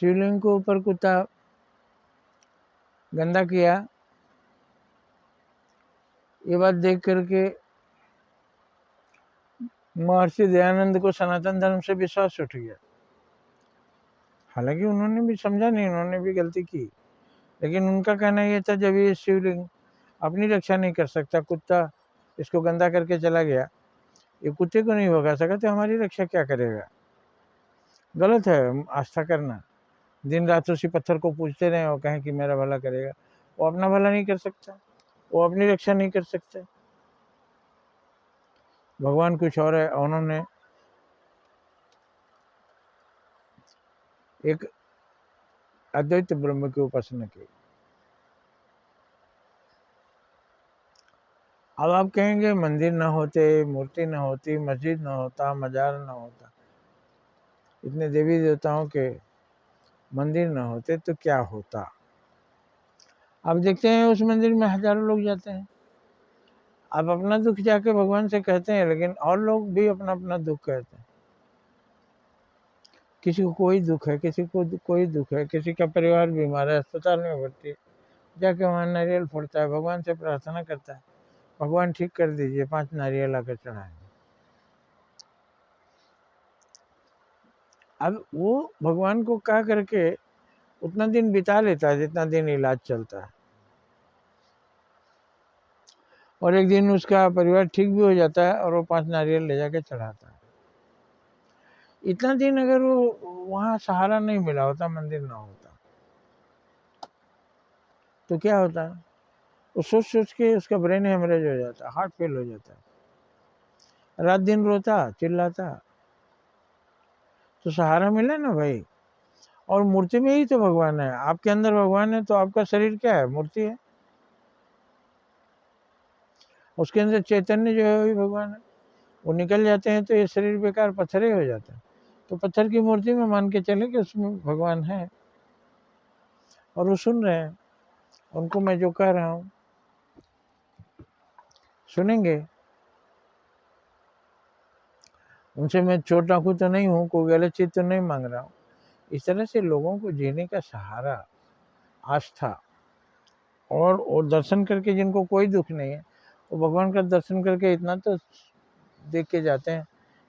शिवलिंग को ऊपर कुत्ता गंदा किया, ये बात देख करके महर्षि दयानंद को सनातन धर्म से विश्वास उठ गया। हालांकि उन्होंने भी समझा नहीं, उन्होंने भी गलती की, लेकिन उनका कहना यह था जब ये शिवलिंग अपनी रक्षा नहीं कर सकता, कुत्ता इसको गंदा करके चला गया, ये कुत्ते को नहीं भगा सका, तो हमारी रक्षा क्या करेगा। गलत है आस्था करना, दिन रात उसी पत्थर को पूजते रहे और कहें कि मेरा भला करेगा। वो अपना भला नहीं कर सकता, वो अपनी रक्षा नहीं कर सकता। भगवान कुछ और है। उन्होंने एक अद्वैत ब्रह्म की उपासना की। अब आप कहेंगे मंदिर ना होते, मूर्ति ना होती, मस्जिद ना होता, मजार ना होता, इतने देवी देवताओं के मंदिर ना होते तो क्या होता। आप देखते हैं उस मंदिर में हजारों लोग जाते हैं। आप अपना दुख जाके भगवान से कहते हैं, लेकिन और लोग भी अपना अपना दुख कहते हैं। किसी को कोई दुख है, किसी को कोई दुख है, किसी का परिवार बीमार है, अस्पताल में भर्ती है, जाके वहाँ नारियल फोड़ता है, भगवान से प्रार्थना करता है, भगवान ठीक कर दीजिए, 5 नारियल आकर चढ़ाएंगे। अब वो भगवान को कह करके उतना दिन बिता लेता है जितना दिन इलाज चलता है, और एक दिन उसका परिवार ठीक भी हो जाता है और वो 5 नारियल ले जाके चढ़ाता है। इतना दिन अगर वो वहाँ सहारा नहीं मिला होता, मंदिर ना होता, तो क्या होता है, वो सोच सोच के उसका ब्रेन हेमरेज हो जाता है, हार्ट फेल हो जाता है, रात दिन रोता चिल्लाता। तो सहारा मिला ना भाई। और मूर्ति में ही तो भगवान है, आपके अंदर भगवान है तो आपका शरीर क्या है, मूर्ति है। उसके अंदर चैतन्य जो है वही भगवान है। वो निकल जाते हैं तो ये शरीर बेकार पत्थर ही हो जाता है। तो पत्थर की मूर्ति में मान के चले कि उसमें भगवान है और वो सुन रहे हैं। उनको मैं जो कह रहा हूँ सुनेंगे। उनसे मैं चोट टाकू तो नहीं हूँ, कोई गलत चीज तो नहीं मांग रहा हूँ। इस तरह से लोगों को जीने का सहारा, आस्था, और दर्शन करके जिनको कोई दुख नहीं है, वो भगवान का दर्शन करके इतना तो देख के जाते हैं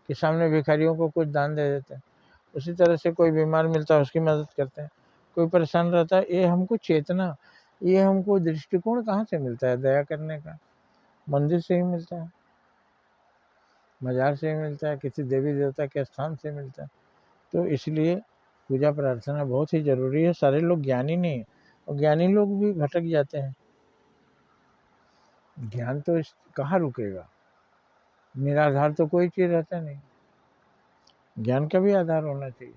कि सामने भिखारियों को कुछ दान दे देते हैं। उसी तरह से कोई बीमार मिलता है उसकी मदद करते हैं, कोई परेशान रहता है। ये हमको चेतना, ये हमको दृष्टिकोण कहाँ से मिलता है दया करने का? मंदिर से ही मिलता है, मजार से ही मिलता है, किसी देवी देवता के स्थान से मिलता है। तो इसलिए पूजा प्रार्थना बहुत ही ज़रूरी है। सारे लोग ज्ञानी नहीं है, और ज्ञानी लोग भी भटक जाते हैं। ज्ञान तो कहाँ रुकेगा, निराधार तो कोई चीज़ रहता नहीं। ज्ञान का भी आधार होना चाहिए।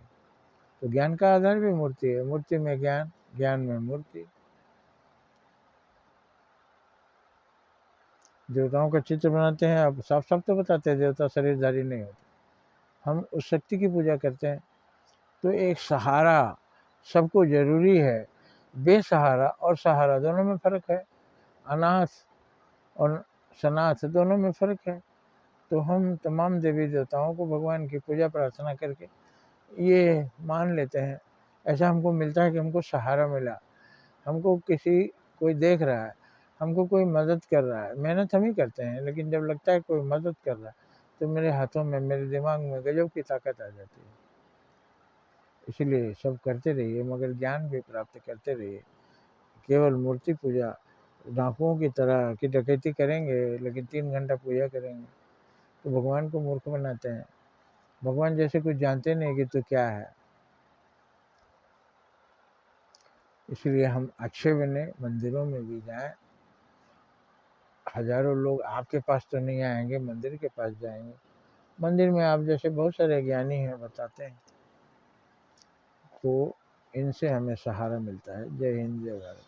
तो ज्ञान का आधार भी मूर्ति है, मूर्ति में ज्ञान, ज्ञान में मूर्ति। देवताओं का चित्र बनाते हैं, अब साफ साफ तो बताते हैं देवता शरीरधारी नहीं होते। हम उस शक्ति की पूजा करते हैं। तो एक सहारा सबको जरूरी है। बेसहारा और सहारा दोनों में फर्क है, अनाथ और सनाथ दोनों में फर्क है। तो हम तमाम देवी देवताओं को भगवान की पूजा प्रार्थना करके ये मान लेते हैं, ऐसा हमको मिलता है कि हमको सहारा मिला, हमको किसी कोई देख रहा है, हमको कोई मदद कर रहा है। मेहनत हम ही करते हैं, लेकिन जब लगता है कोई मदद कर रहा है तो मेरे हाथों में, मेरे दिमाग में गजब की ताकत आ जाती है। इसलिए सब करते रहिए, मगर ज्ञान भी प्राप्त करते रहिए। केवल मूर्ति पूजा डाकुओं की तरह की डकैती करेंगे लेकिन 3 घंटा पूजा करेंगे तो भगवान को मूर्ख बनाते हैं। भगवान जैसे कुछ जानते नहीं कि तो क्या है। इसलिए हम अच्छे बने, मंदिरों में भी जाएं। हजारों लोग आपके पास तो नहीं आएंगे, मंदिर के पास जाएंगे। मंदिर में आप जैसे बहुत सारे ज्ञानी हैं बताते हैं, तो इनसे हमें सहारा मिलता है। जय हिंद, जय भारत।